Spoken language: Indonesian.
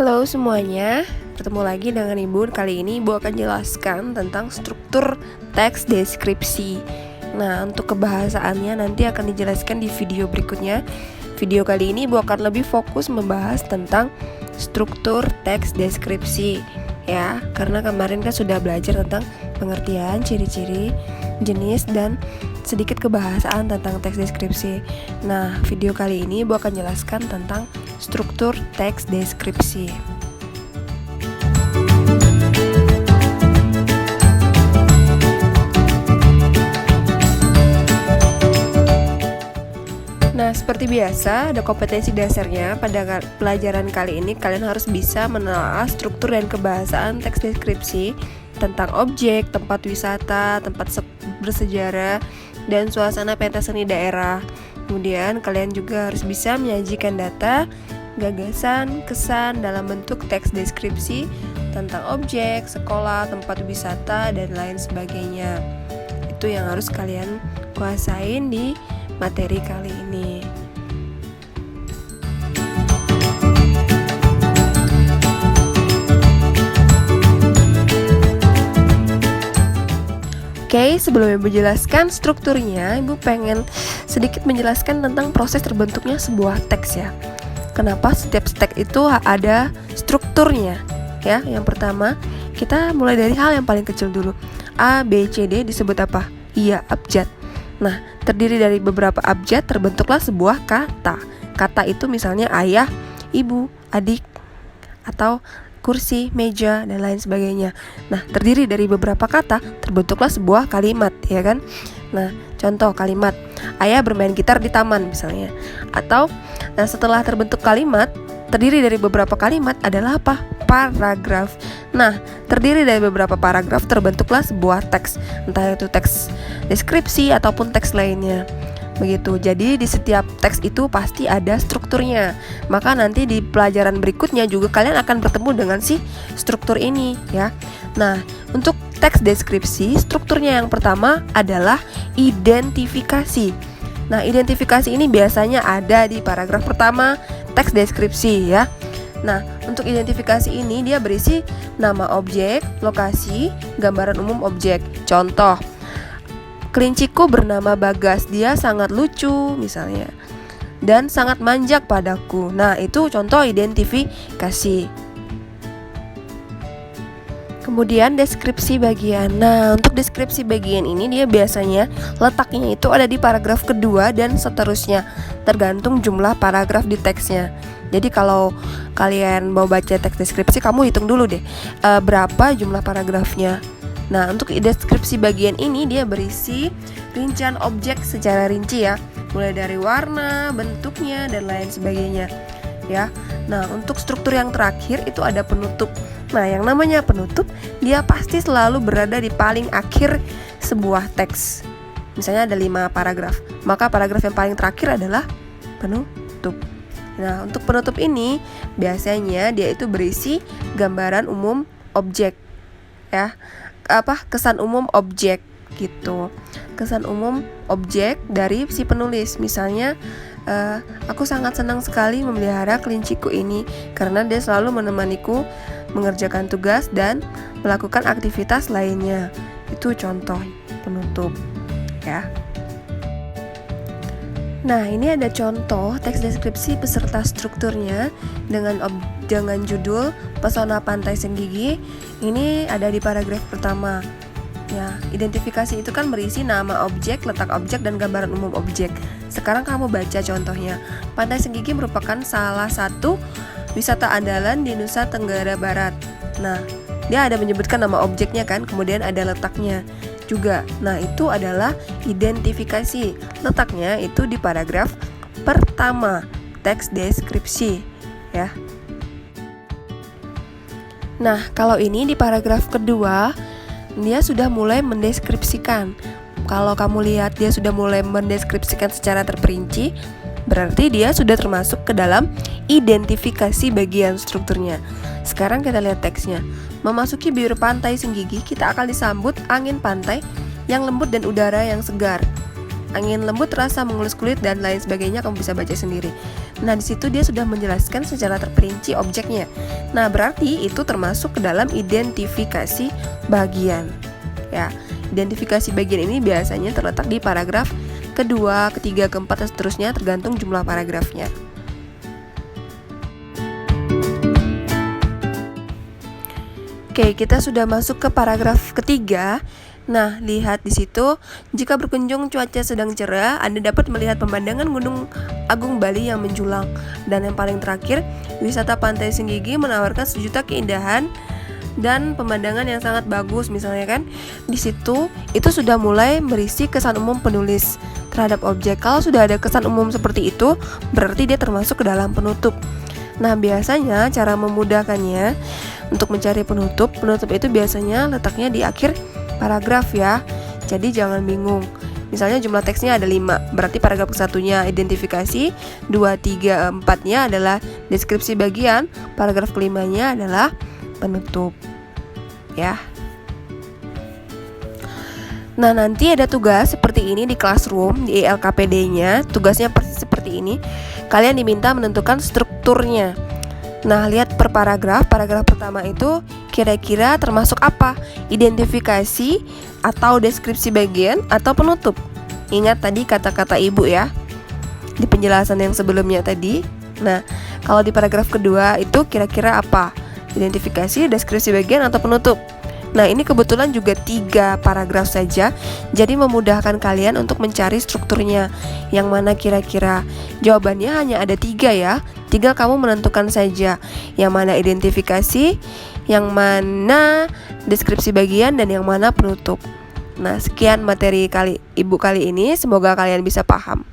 Halo semuanya, ketemu lagi dengan Ibu. Kali ini Ibu akan jelaskan tentang struktur teks deskripsi. Nah, untuk kebahasaannya nanti akan dijelaskan di video berikutnya. Video kali ini Ibu akan lebih fokus membahas tentang struktur teks deskripsi ya, karena kemarin kan sudah belajar tentang pengertian, ciri-ciri, jenis, dan sedikit kebahasaan tentang teks deskripsi. Nah, video kali ini Ibu akan jelaskan tentang struktur teks deskripsi. Nah, seperti biasa, ada kompetensi dasarnya. Pada pelajaran kali ini, kalian harus bisa menelaah struktur dan kebahasaan teks deskripsi tentang objek, tempat wisata, tempat bersejarah, dan suasana pentas seni daerah. Kemudian, kalian juga harus bisa menyajikan data, gagasan, kesan dalam bentuk teks deskripsi tentang objek, sekolah, tempat wisata, dan lain sebagainya. Itu yang harus kalian kuasain di materi kali ini. Oke, sebelum Ibu jelaskan strukturnya, Ibu pengen sedikit menjelaskan tentang proses terbentuknya sebuah teks ya. Kenapa setiap teks itu ada strukturnya ya? Yang pertama, kita mulai dari hal yang paling kecil dulu. A, B, C, D disebut apa? Iya, abjad. Nah, terdiri dari beberapa abjad terbentuklah sebuah kata. Kata itu misalnya ayah, ibu, adik, atau kursi, meja, dan lain sebagainya. Nah, terdiri dari beberapa kata terbentuklah sebuah kalimat, ya kan? Nah, contoh kalimat, ayah bermain gitar di taman misalnya. Atau, nah setelah terbentuk kalimat, terdiri dari beberapa kalimat adalah apa? Paragraf. Nah, terdiri dari beberapa paragraf terbentuklah sebuah teks, entah itu teks deskripsi ataupun teks lainnya. Begitu. Jadi di setiap teks itu pasti ada strukturnya. Maka nanti di pelajaran berikutnya juga kalian akan bertemu dengan si struktur ini ya. Nah, untuk teks deskripsi, strukturnya yang pertama adalah identifikasi. Nah, identifikasi ini biasanya ada di paragraf pertama teks deskripsi ya. Nah, untuk identifikasi ini dia berisi nama objek, lokasi, gambaran umum objek. Contoh, kelinciku bernama Bagas, dia sangat lucu misalnya, dan sangat manja padaku. Nah, itu contoh identifikasi. Kemudian deskripsi bagian. Nah, untuk deskripsi bagian ini dia biasanya letaknya itu ada di paragraf kedua dan seterusnya, tergantung jumlah paragraf di teksnya. Jadi kalau kalian mau baca teks deskripsi, kamu hitung dulu deh berapa jumlah paragrafnya. Nah, untuk deskripsi bagian ini dia berisi rincian objek secara rinci ya, mulai dari warna, bentuknya, dan lain sebagainya ya. Nah, untuk struktur yang terakhir itu ada penutup. Nah, yang namanya penutup dia pasti selalu berada di paling akhir sebuah teks. Misalnya ada 5 paragraf, maka paragraf yang paling terakhir adalah penutup. Nah, untuk penutup ini biasanya dia itu berisi gambaran umum objek ya. Kesan umum objek gitu. Kesan umum objek dari si penulis. Misalnya, aku sangat senang sekali memelihara kelinciku ini karena dia selalu menemaniku mengerjakan tugas dan melakukan aktivitas lainnya. Itu contoh penutup ya. Nah, ini ada contoh teks deskripsi beserta strukturnya dengan judul Pesona Pantai Senggigi. Ini ada di paragraf pertama. Ya, identifikasi itu kan berisi nama objek, letak objek, dan gambaran umum objek. Sekarang kamu baca contohnya. Pantai Senggigi merupakan salah satu wisata andalan di Nusa Tenggara Barat. Nah, dia ada menyebutkan nama objeknya kan, kemudian ada letaknya juga. Nah, itu adalah identifikasi. Letaknya itu di paragraf pertama teks deskripsi ya. Nah, kalau ini di paragraf kedua dia sudah mulai mendeskripsikan. Kalau kamu lihat dia sudah mulai mendeskripsikan secara terperinci, berarti dia sudah termasuk ke dalam identifikasi bagian strukturnya. Sekarang kita lihat teksnya. Memasuki bibir pantai Senggigi, kita akan disambut angin pantai yang lembut dan udara yang segar. angin lembut terasa mengelus kulit dan lain sebagainya, kamu bisa baca sendiri. Nah, di situ dia sudah menjelaskan secara terperinci objeknya. Nah, berarti itu termasuk ke dalam identifikasi bagian. Ya, identifikasi bagian ini biasanya terletak di paragraf kedua, ketiga, keempat, dan seterusnya tergantung jumlah paragrafnya. Oke, kita sudah masuk ke paragraf ketiga. Nah, lihat di situ, jika berkunjung cuaca sedang cerah, Anda dapat melihat pemandangan Gunung Agung Bali yang menjulang. Dan yang paling terakhir, wisata Pantai Senggigi menawarkan sejuta keindahan dan pemandangan yang sangat bagus, misalnya kan. Di situ itu sudah mulai berisi kesan umum penulis terhadap objek. Kalau sudah ada kesan umum seperti itu, berarti dia termasuk ke dalam penutup. Nah, biasanya cara memudahkannya untuk mencari penutup itu biasanya letaknya di akhir paragraf ya. Jadi jangan bingung. Misalnya jumlah teksnya ada 5, berarti paragraf ke-1-nya identifikasi, 2, 3, 4-nya adalah deskripsi bagian, paragraf ke-5-nya adalah penutup. Ya. Nah, nanti ada tugas seperti ini di Classroom, di LKPD-nya. Tugasnya persis seperti ini. Kalian diminta menentukan strukturnya. Nah, lihat per paragraf. Paragraf pertama itu kira-kira termasuk apa? Identifikasi atau deskripsi bagian atau penutup? Ingat tadi kata-kata ibu ya, di penjelasan yang sebelumnya tadi. Nah, kalau di paragraf kedua itu kira-kira apa? Identifikasi, deskripsi bagian atau penutup? Nah, ini kebetulan juga 3 paragraf saja, jadi memudahkan kalian untuk mencari strukturnya. Yang mana kira-kira? Jawabannya hanya ada 3 ya. Tinggal kamu menentukan saja yang mana identifikasi, yang mana deskripsi bagian, dan yang mana penutup. Nah, sekian materi ibu kali ini. Semoga kalian bisa paham.